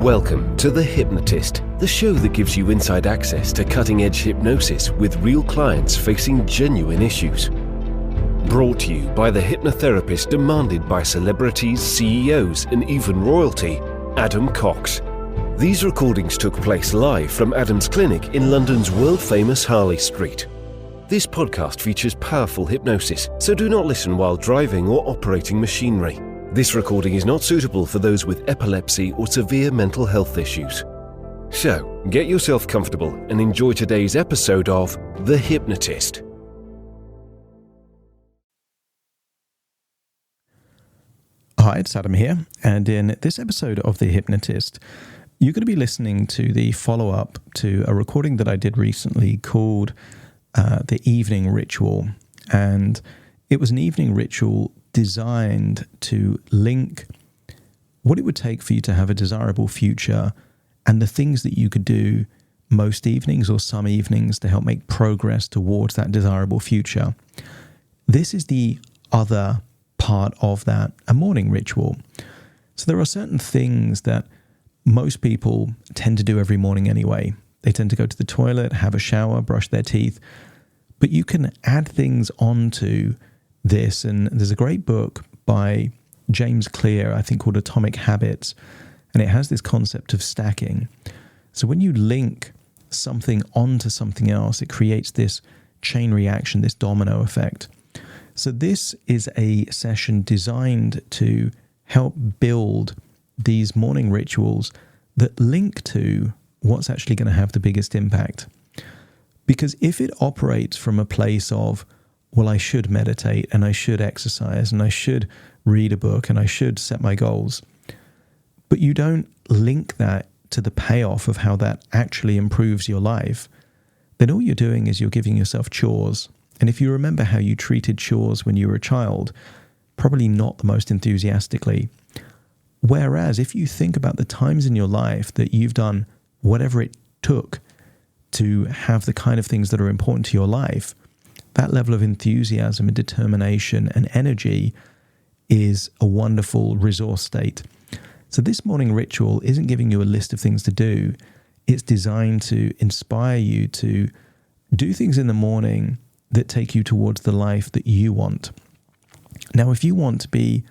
Welcome to The Hypnotist, the show that gives you inside access to cutting-edge hypnosis with real clients facing genuine issues. Brought to you by the hypnotherapist demanded by celebrities, CEOs, and even royalty, Adam Cox. These recordings took place live from Adam's clinic in London's world-famous Harley Street. This podcast features powerful hypnosis, so do not listen while driving or operating machinery. This recording is not suitable for those with epilepsy or severe mental health issues. So, get yourself comfortable and enjoy today's episode of The Hypnotist. Hi, it's Adam here, and in this episode of The Hypnotist, you're going to be listening to the follow-up to a recording that I did recently called The Evening Ritual, and it was an evening ritual designed to link what it would take for you to have a desirable future and the things that you could do most evenings or some evenings to help make progress towards that desirable future. This is the other part of that, a morning ritual. So there are certain things that most people tend to do every morning anyway. They tend to go to the toilet, have a shower, brush their teeth, but you can add things onto this, and there's a great book by James Clear, I think, called Atomic Habits, and it has this concept of stacking. So when you link something onto something else, it creates this chain reaction, this domino effect. So this is a session designed to help build these morning rituals that link to what's actually going to have the biggest impact. Because if it operates from a place of, well, I should meditate and I should exercise and I should read a book and I should set my goals, but you don't link that to the payoff of how that actually improves your life, then all you're doing is you're giving yourself chores. And if you remember how you treated chores when you were a child, probably not the most enthusiastically. Whereas if you think about the times in your life that you've done whatever it took to have the kind of things that are important to your life, that level of enthusiasm and determination and energy is a wonderful resource state. So this morning ritual isn't giving you a list of things to do. It's designed to inspire you to do things in the morning that take you towards the life that you want. Now, if you want to be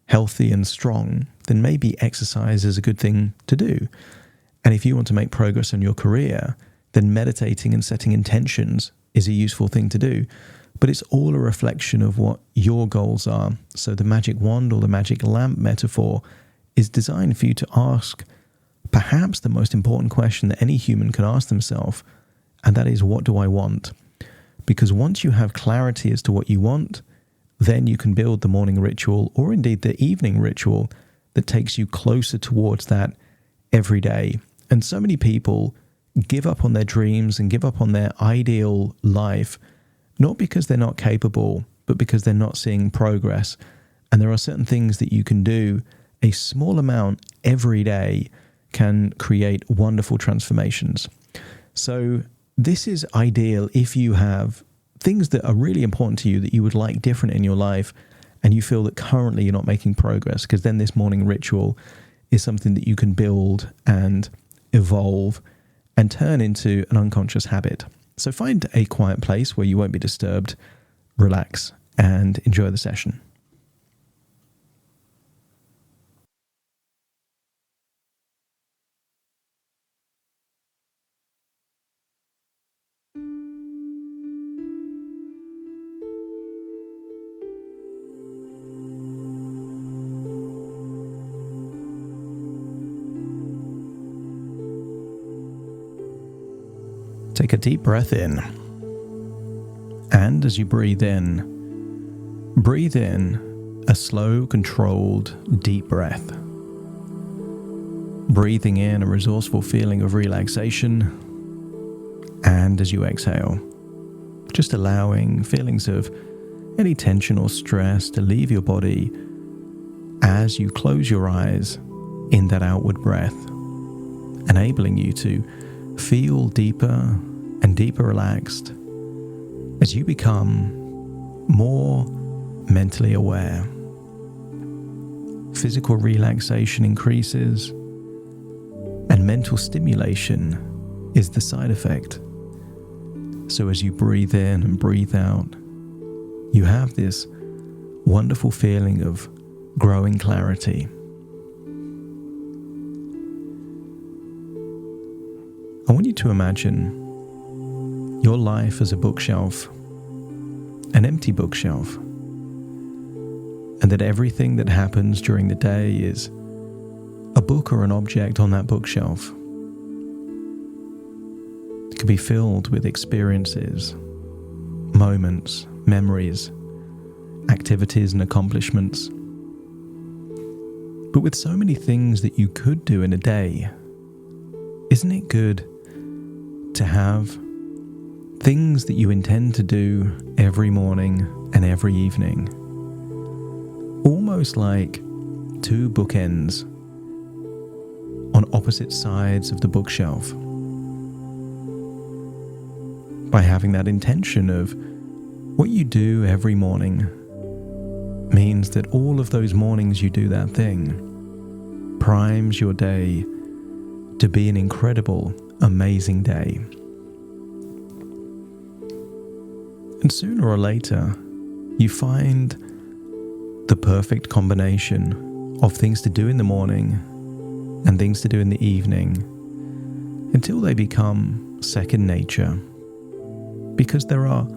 healthy and strong, then maybe exercise is a good thing to do. And if you want to make progress in your career, then meditating and setting intentions is a useful thing to do. But it's all a reflection of what your goals are. So the magic wand or the magic lamp metaphor is designed for you to ask perhaps the most important question that any human can ask themselves, and that is, what do I want? Because once you have clarity as to what you want, then you can build the morning ritual or indeed the evening ritual that takes you closer towards that every day. And so many people give up on their dreams and give up on their ideal life, not because they're not capable, but because they're not seeing progress. And there are certain things that you can do. A small amount every day can create wonderful transformations. So this is ideal if you have things that are really important to you that you would like different in your life and you feel that currently you're not making progress, because then this morning ritual is something that you can build and evolve and turn into an unconscious habit. So find a quiet place where you won't be disturbed, relax, and enjoy the session. Take a deep breath in, and as you breathe in a slow, controlled, deep breath. Breathing in a resourceful feeling of relaxation, and as you exhale, just allowing feelings of any tension or stress to leave your body as you close your eyes in that outward breath, enabling you to feel deeper and deeper relaxed as you become more mentally aware. Physical relaxation increases, mental stimulation is the side effect. So as you breathe in and breathe out, you have this wonderful feeling of growing clarity. I want you to imagine your life as a bookshelf, an empty bookshelf, and that everything that happens during the day is a book or an object on that bookshelf. It could be filled with experiences, moments, memories, activities and accomplishments. But with so many things that you could do in a day, isn't it good to have things that you intend to do every morning and every evening? Almost like two bookends on opposite sides of the bookshelf. By having that intention of what you do every morning means that all of those mornings you do that thing primes your day to be an incredible, amazing day. And sooner or later, you find the perfect combination of things to do in the morning and things to do in the evening until they become second nature, because there are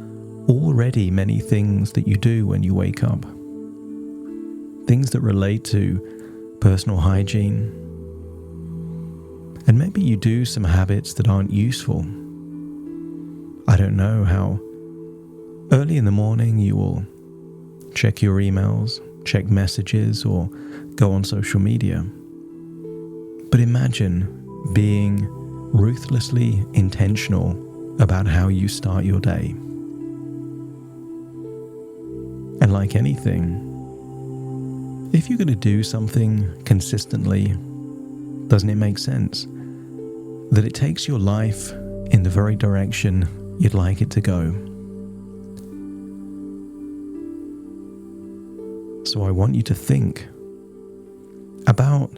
already many things that you do when you wake up. Things that relate to personal hygiene. And maybe you do some habits that aren't useful. I don't know how early in the morning you will check your emails, check messages, or go on social media. But imagine being ruthlessly intentional about how you start your day. And like anything, if you're going to do something consistently, doesn't it make sense that it takes your life in the very direction you'd like it to go? So I want you to think about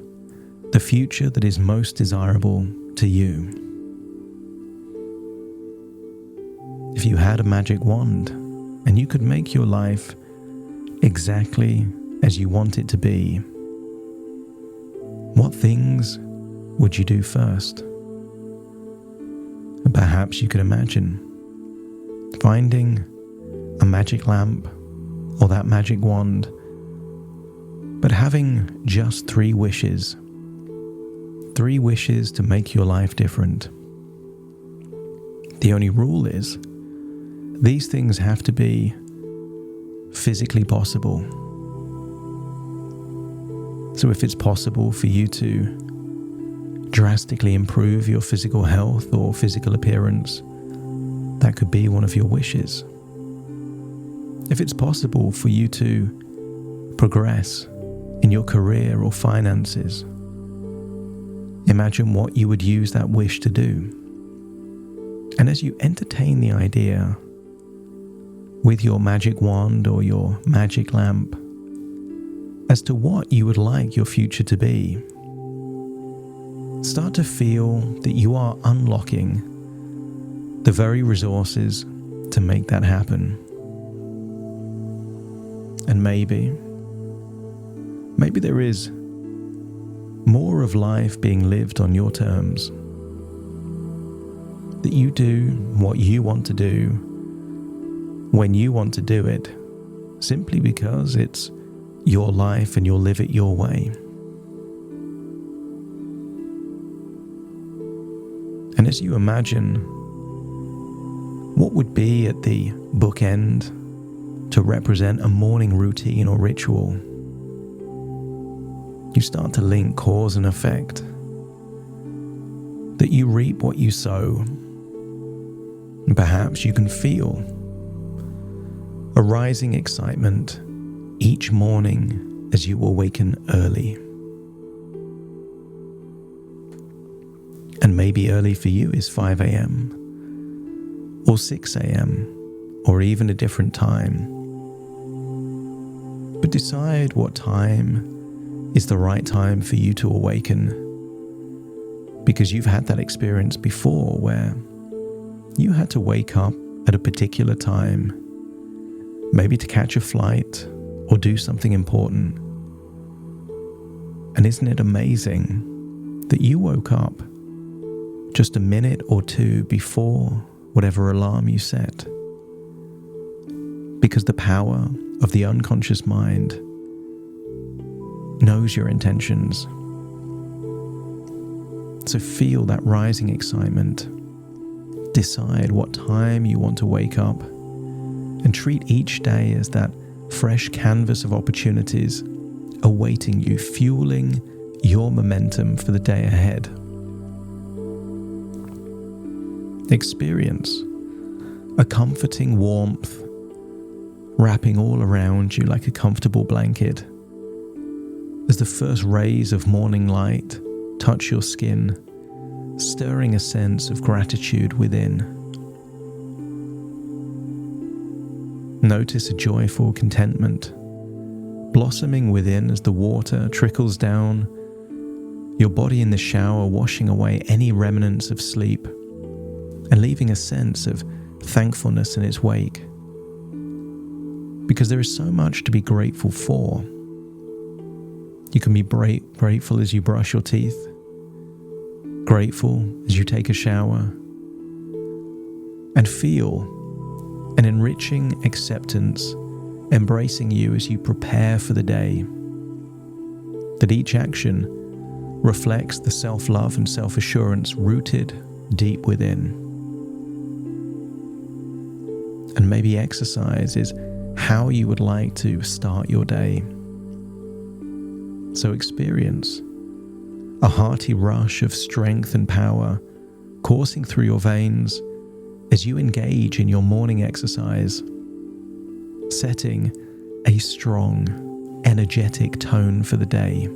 the future that is most desirable to you. If you had a magic wand and you could make your life exactly as you want it to be, what things would you do first? And perhaps you could imagine finding a magic lamp or that magic wand, but having just 3 wishes. 3 wishes to make your life different. The only rule is, these things have to be physically possible. So if it's possible for you to drastically improve your physical health or physical appearance, that could be one of your wishes. If it's possible for you to progress in your career or finances, imagine what you would use that wish to do. And as you entertain the idea with your magic wand or your magic lamp as to what you would like your future to be, start to feel that you are unlocking the very resources to make that happen. And maybe there is more of life being lived on your terms. That you do what you want to do when you want to do it, simply because it's your life and you'll live it your way. And as you imagine what would be at the bookend to represent a morning routine or ritual, you start to link cause and effect. That you reap what you sow. And perhaps you can feel a rising excitement each morning as you awaken early. And maybe early for you is 5 a.m. or 6 a.m. or even a different time. But decide what time is the right time for you to awaken, because you've had that experience before where you had to wake up at a particular time, maybe to catch a flight or do something important. And isn't it amazing that you woke up just a minute or two before whatever alarm you set? Because the power of the unconscious mind knows your intentions. So feel that rising excitement. Decide what time you want to wake up and treat each day as that fresh canvas of opportunities awaiting you, fueling your momentum for the day ahead. Experience a comforting warmth wrapping all around you like a comfortable blanket as the first rays of morning light touch your skin, stirring a sense of gratitude within. Notice a joyful contentment blossoming within as the water trickles down, your body in the shower washing away any remnants of sleep and leaving a sense of thankfulness in its wake. Because there is so much to be grateful for. You can be grateful as you brush your teeth, grateful as you take a shower, and feel an enriching acceptance embracing you as you prepare for the day. That each action reflects the self-love and self-assurance rooted deep within. And maybe exercise is how you would like to start your day. So experience a hearty rush of strength and power coursing through your veins as you engage in your morning exercise, setting a strong, energetic tone for the day.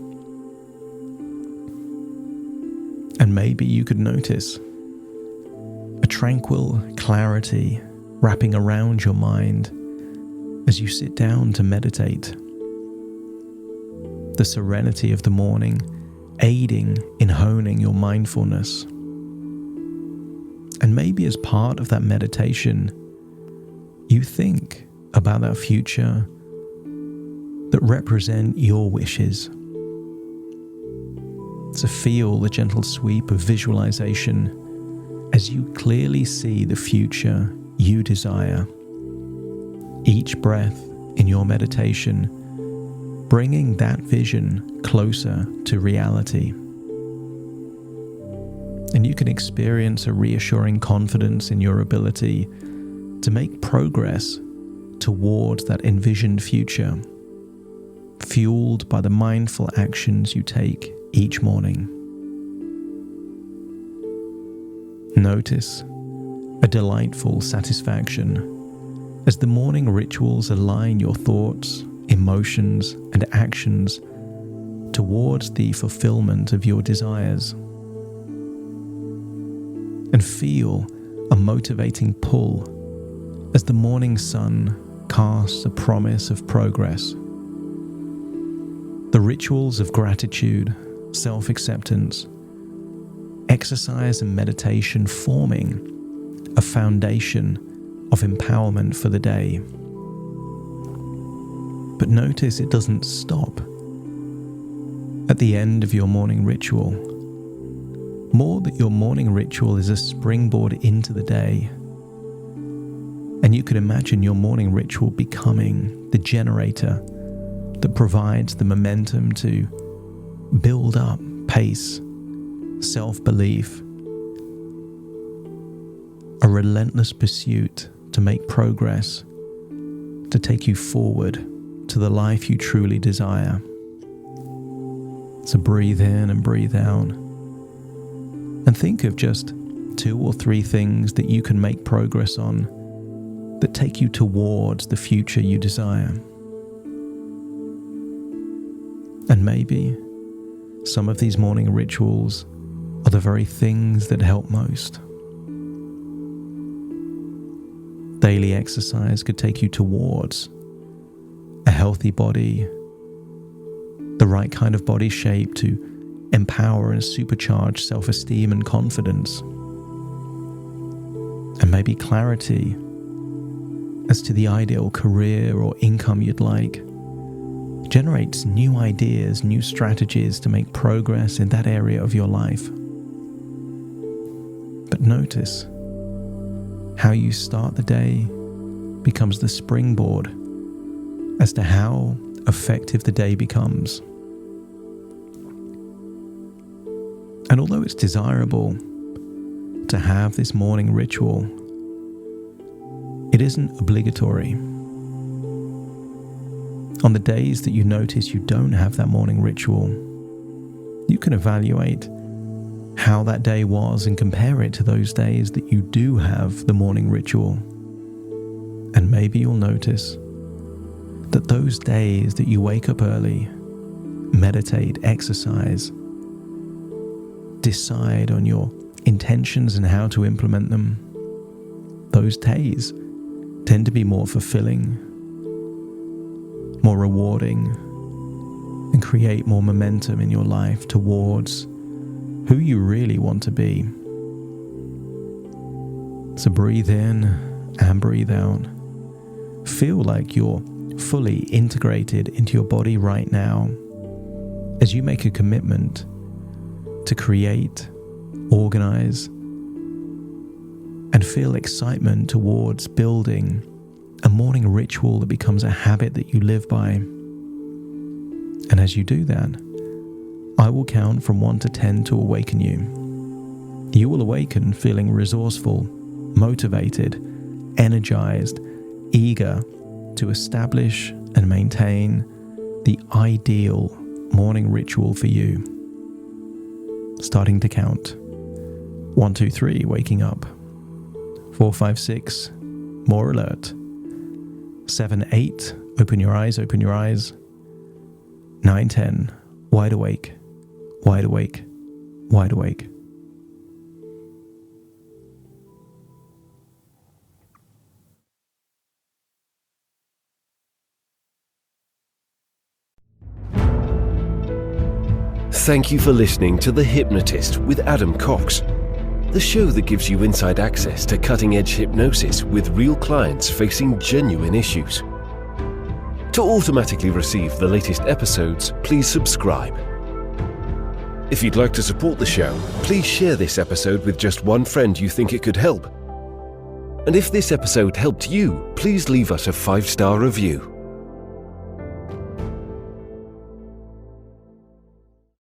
And maybe you could notice a tranquil clarity wrapping around your mind as you sit down to meditate. The serenity of the morning aiding in honing your mindfulness. And maybe as part of that meditation, you think about that future that represent your wishes. So feel the gentle sweep of visualization as you clearly see the future you desire. Each breath in your meditation bringing that vision closer to reality. And you can experience a reassuring confidence in your ability to make progress towards that envisioned future, fueled by the mindful actions you take each morning. Notice a delightful satisfaction as the morning rituals align your thoughts, emotions, and actions towards the fulfillment of your desires. And feel a motivating pull as the morning sun casts a promise of progress. The rituals of gratitude, self-acceptance, exercise and meditation forming a foundation of empowerment for the day. But notice it doesn't stop at the end of your morning ritual. More that your morning ritual is a springboard into the day. And you could imagine your morning ritual becoming the generator that provides the momentum to build up pace, self-belief, a relentless pursuit to make progress, to take you forward to the life you truly desire. So breathe in and breathe out. And think of just 2 or 3 things that you can make progress on that take you towards the future you desire. And maybe some of these morning rituals are the very things that help most. Daily exercise could take you towards a healthy body, the right kind of body shape to empower and supercharge self-esteem and confidence. And maybe clarity as to the ideal career or income you'd like generates new ideas, new strategies to make progress in that area of your life. But notice how you start the day becomes the springboard as to how effective the day becomes. And although it's desirable to have this morning ritual, it isn't obligatory. On the days that you notice you don't have that morning ritual, you can evaluate how that day was and compare it to those days that you do have the morning ritual. And maybe you'll notice that those days that you wake up early, meditate, exercise, decide on your intentions and how to implement them, those days tend to be more fulfilling, more rewarding, and create more momentum in your life towards who you really want to be. So breathe in and breathe out. Feel like you're fully integrated into your body right now as you make a commitment to create, organize, and feel excitement towards building a morning ritual that becomes a habit that you live by. And as you do that, I will count from 1 to 10 to awaken you. You will awaken feeling resourceful, motivated, energized, eager to establish and maintain the ideal morning ritual for you. Starting to count. 1, 2, 3, waking up. 4, 5, 6, more alert. 7, 8, open your eyes, open your eyes. 9, 10, wide awake, wide awake, wide awake. Thank you for listening to The Hypnotist with Adam Cox, the show that gives you inside access to cutting-edge hypnosis with real clients facing genuine issues. To automatically receive the latest episodes, please subscribe. If you'd like to support the show, please share this episode with just one friend you think it could help. And if this episode helped you, please leave us a 5-star review.